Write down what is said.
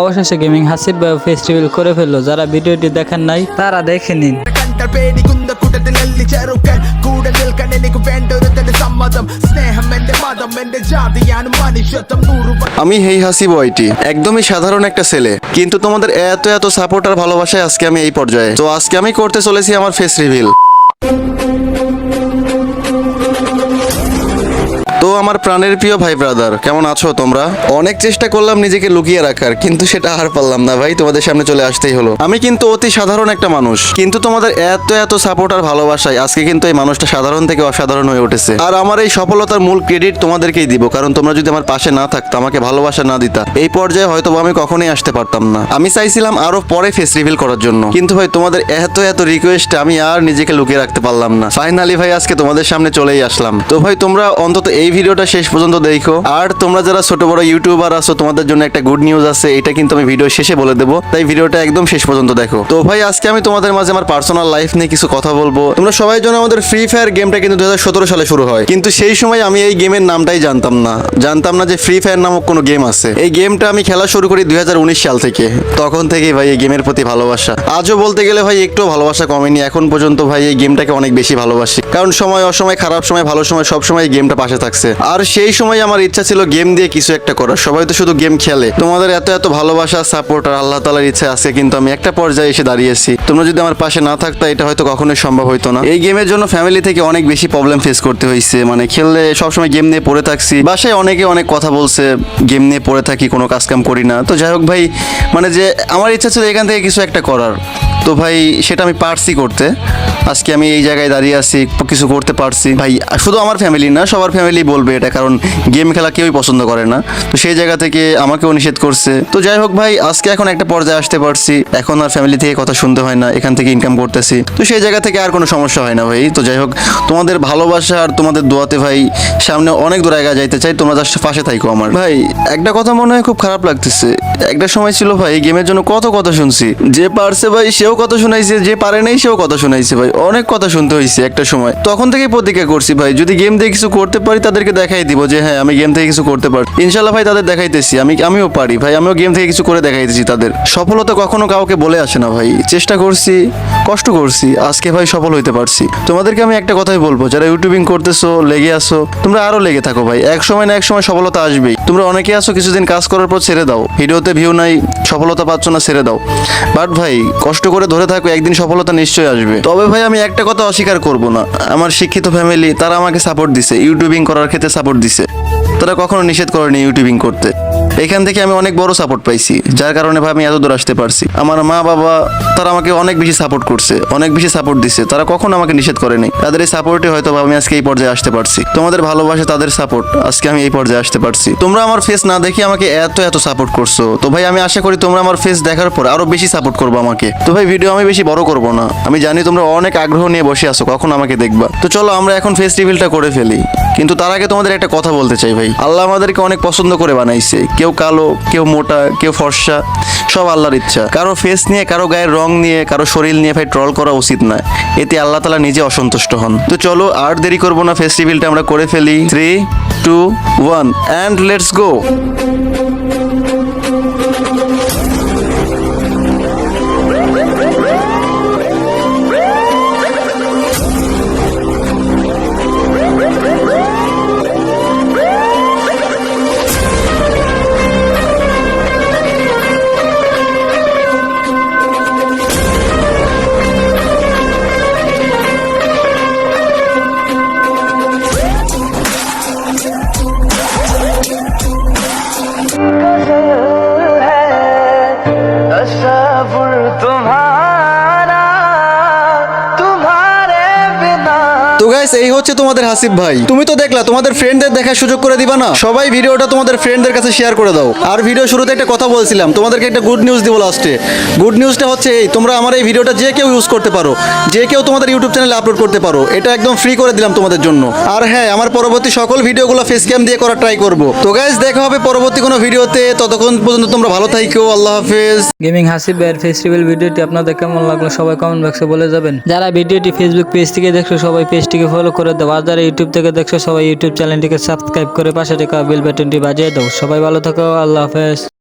অবশেষে গেমিং হাসিব ভাই ফেস্টিভ্যাল করে ফেললো। যারা ভিডিওটি দেখেন নাই তারা দেখে নিন। আমি হেই হাসিব ওয়াইটি, একদমই সাধারণ একটা ছেলে, কিন্তু তোমাদের এত এত সাপোর্ট আর ভালোবাসায় আজকে আমি এই পর্যায়ে। তো আজকে আমি করতে চলেছি আমার ফেস রিভিল। তো আমার প্রাণের প্রিয় ভাই ব্রাদার, কেমন আছো তোমরা? অনেক চেষ্টা করলাম নিজেকে লুকিয়ে রাখার, কিন্তু সেটা আর পারলাম না ভাই, তোমাদের সামনে চলে আসতেই হলো। আমি কিন্তু অতি সাধারণ একটা মানুষ, কিন্তু তোমাদের এত এত সাপোর্ট আর ভালোবাসায় আজকে কিন্তু এই মানুষটা সাধারণ থেকে অসাধারণ হয়ে উঠেছে। আর আমার এই সফলতার মূল ক্রেডিট তোমাদেরকেই দিব, কারণ তোমরা যদি আমার পাশে না থাকতো, আমাকে ভালোবাসা না দিতা, এই পর্যায়ে হয়তো আমি কখনোই আসতে পারতাম না। আমি চাইছিলাম আরো পরে ফেস রিভিল করার জন্য, কিন্তু ভাই তোমাদের এত এত রিকোয়েস্টে আমি আর নিজেকে লুকিয়ে রাখতে পারলাম না। ফাইনালি ভাই আজকে তোমাদের সামনে চলেই আসলাম। তো ভাই তোমরা অন্তত এই ভিডিওটা শেষ পর্যন্ত দেখো। আর তোমরা যারা ছোট বড় ইউটিউবার আছো, তোমাদের জন্য একটা গুড নিউজ আছে, এটা কিন্তু আমি ভিডিও শেষে বলে দেবো, তাই ভিডিওটা একদম শেষ পর্যন্ত দেখো। তো ভাই আজকে আমি তোমাদের মাঝে আমার পার্সোনাল লাইফ নিয়ে কিছু কথা বলবো। তোমরা সবাই জানো আমাদের ফ্রি ফায়ার গেমটা কিন্তু 2017 সালে শুরু হয়, কিন্তু সেই সময় আমি এই গেমের নামটাই জানতাম না যে ফ্রি ফায়ার নামক কোনো গেম আছে। এই গেমটা আমি খেলা শুরু করি 2019 সাল থেকে। তখন থেকে ভাই এই গেমের প্রতি ভালোবাসা, আজও বলতে গেলে ভাই একটু ভালোবাসা কমেনি। এখন পর্যন্ত ভাই এই গেমটাকে অনেক বেশি ভালোবাসি, কারণ সময় অসময়, খারাপ সময় ভালো সময়, সব সময় এই গেমটা পাশে থাকছে। আর সেই সময় আমার ইচ্ছা ছিল গেম দিয়ে কিছু একটা করার। সবাই তো শুধু গেম খেলে, তোমাদের এত এত ভালোবাসা, সাপোর্ট আর আল্লাহ তাআলার ইচ্ছা আছে, কিন্তু আমি একটা পর্যায়ে এসে দাঁড়িয়েছি। তোমরা যদি আমার পাশে না থাকতা, এটা হয়তো কখনোই সম্ভব হতো না। এই গেমের জন্য ফ্যামিলি থেকে অনেক বেশি প্রবলেম ফেস করতে হয়েছে। মানে খেললে সবসময় গেম নিয়ে পড়ে থাকছি, বাসায় অনেকে অনেক কথা বলছে, গেম নিয়ে পড়ে থাকি, কোনো কাজ কাম করি না। তো যাই হোক ভাই, মানে যে আমার ইচ্ছা ছিল এখান থেকে কিছু একটা করার, তো ভাই সেটা আমি পারছি করতে। আজকে আমি এই জায়গায় দাঁড়িয়ে আছি, কিছু করতে পারছি ভাই। শুধু আমার ফ্যামিলি না, সবার ফ্যামিলি বলবে এটা, কারণ গেম খেলা কেউই পছন্দ করে না। তো সেই জায়গা থেকে আমাকেও নিষেধ করছে। তো যাই হোক ভাই, আজকে এখন একটা পর্যায়ে আসতে পারছি, এখন আর ফ্যামিলি থেকে কথা শুনতে হয় না, এখান থেকে ইনকাম করতেছি। তো সেই জায়গা থেকে আর কোনো সমস্যা হয় না ভাই। তো যাই হোক, তোমাদের ভালোবাসা আর তোমাদের দোয়াতে ভাই সামনে অনেক দূর আগে যাইতে চাই। তোমরা জাস্ট পাশে থাকো আমার। ভাই একটা কথা মনে হয় খুব খারাপ লাগতেছে, একটা সময় ছিল ভাই গেমের জন্য কত কথা শুনছি, যে পারছে ভাই সেও কথা শোনাইছে, যে পারে নাই সেও কথা শোনাইছে ভাই, অনেক কথা শুনতে হয়েছে একটা সময়। তখন থেকেই প্রতিজ্ঞা করছি ভাই, যদি গেম দিয়ে কিছু করতে পারি তাদেরকে দেখাই দিব যে হ্যাঁ আমি গেম থেকে কিছু করতে পারি। ইনশাল্লাহ ভাই তাদের দেখাইতেছি, আমিও পারি ভাই, আমিও গেম থেকে কিছু করে দেখাইতেছি তাদের। সফলতা কখনো কাউকে বলে আসে না ভাই, চেষ্টা করছি, কষ্ট করছি, আজকে ভাই সফল হইতে পারছি। তোমাদেরকে আমি একটা কথাই বলবো, যারা ইউটিউবিং করতেছো, লেগে আসো, তোমরা আরো লেগে থাকো ভাই, এক সময় না এক সময় সফলতা আসবেই। তোমরা অনেকে আসো কিছুদিন কাজ করার পর ছেড়ে দাও, ভিডিওতে ভিউ নাই, সফলতা পাচ্ছ না, ছেড়ে দাও। বাট ভাই কষ্ট করে ধরে থাকো, একদিন সফলতা নিশ্চয়ই আসবে। তবে ভাই আমি একটা কথা অস্বীকার করব না, আমার শিক্ষিত ফ্যামিলি তারা আমাকে সাপোর্ট দিছে, ইউটিউবিং করার ক্ষেত্রে সাপোর্ট দিছে, তারা কখনো নিষেধ করেনি ইউটিউবিং করতে। এখান থেকে আমি অনেক বড় সাপোর্ট পাইছি, যার কারণে ভাই আমি এত দূর আসতে পারছি। আমার মা বাবা তারা আমাকে অনেক বেশি সাপোর্ট করছে, অনেক বেশি সাপোর্ট দিছে, তারা কখনো আমাকে নিষেধ করেনি। তাদের এই সাপোর্টে হয়তো আমি আজকে এই পর্যায়ে আসতে পারছি। তোমাদের ভালোবাসা, তাদের সাপোর্ট, আজকে আমি এই পর্যায়ে আসতে পারছি। তোমরা আমার ফেস না দেখে আমাকে এত এত সাপোর্ট করছো, তো ভাই আমি আশা করি তোমরা আমার ফেস দেখার পর আরো বেশি সাপোর্ট করবো আমাকে। তো ভাই ভিডিও আমি বেশি বড় করবো না, আমি জানি তোমরা অনেক আগ্রহ নিয়ে বসে আছো কখন আমাকে দেখবা। তো চলো আমরা এখন ফেস রিভিলটা করে ফেলি। কিন্তু তার আগে তোমাদের একটা কথা বলতে চাই ভাই, আল্লাহ আমাদেরকে অনেক পছন্দ করে বানাইছে। কেউ কালো, কেউ মোটা, কেউ ফর্সা, সব আল্লাহর ইচ্ছা। কারো ফেস নিয়ে, কারো গায়ের রং নিয়ে, কারো শরীর নিয়ে ভাই ট্রল করা উচিত নয়, এতে আল্লাহ তাআলা নিজে অসন্তুষ্ট হন। তো চলো আর দেরি করবো না, ফেস রিভিলটা আমরা করে ফেলি। 3, 2, 1 and let's go. তো গাইস এই হচ্ছে তোমাদের হাসিব ভাই। তুমি তো দেখলা, তোমাদের ফ্রেন্ডদের দেখার সুযোগ করে দিবা না? সবাই ভিডিওটা তোমাদের ফ্রেন্ডদের কাছে শেয়ার করে দাও। আর ভিডিও শুরুতে একটা কথা বলছিলাম, তোমাদেরকে একটা গুড নিউজ দিব লাস্টে। গুড নিউজটা হচ্ছে এই, তোমরা আমার এই ভিডিওটা যে কেউ ইউজ করতে পারো, যে কেউ তোমাদের ইউটিউব চ্যানেলে আপলোড করতে পারো, এটা একদম ফ্রি করে দিলাম তোমাদের জন্য। আর হ্যাঁ, আমার পরবর্তী সকল ভিডিওগুলো ফেস ক্যাম দিয়ে করার ট্রাই করব। তো গাইস দেখা হবে পরবর্তী কোনো ভিডিওতে, ততক্ষণ পর্যন্ত তোমরা ভালো থাকো, আল্লাহ হাফেজ। গেমিং হাসিব ভাইয়ের ফেস্টিভ্যাল ভিডিওটি আপনাদের কেমন লাগলো সবাই কমেন্ট বক্সে বলে যাবেন। যারা ভিডিওটি ফেসবুক পেজ থেকে দেখছো সবাই পেজটিকে ফলো করে দাও, আর যারা ইউটিউব থেকে দেখছো সবাই ইউটিউব চ্যানেলটিকে সাবস্ক্রাইব করে পাশে থাকা বেল বাটনটি বাজিয়ে দাও। সবাই ভালো থাকো, আল্লাহ হাফেজ।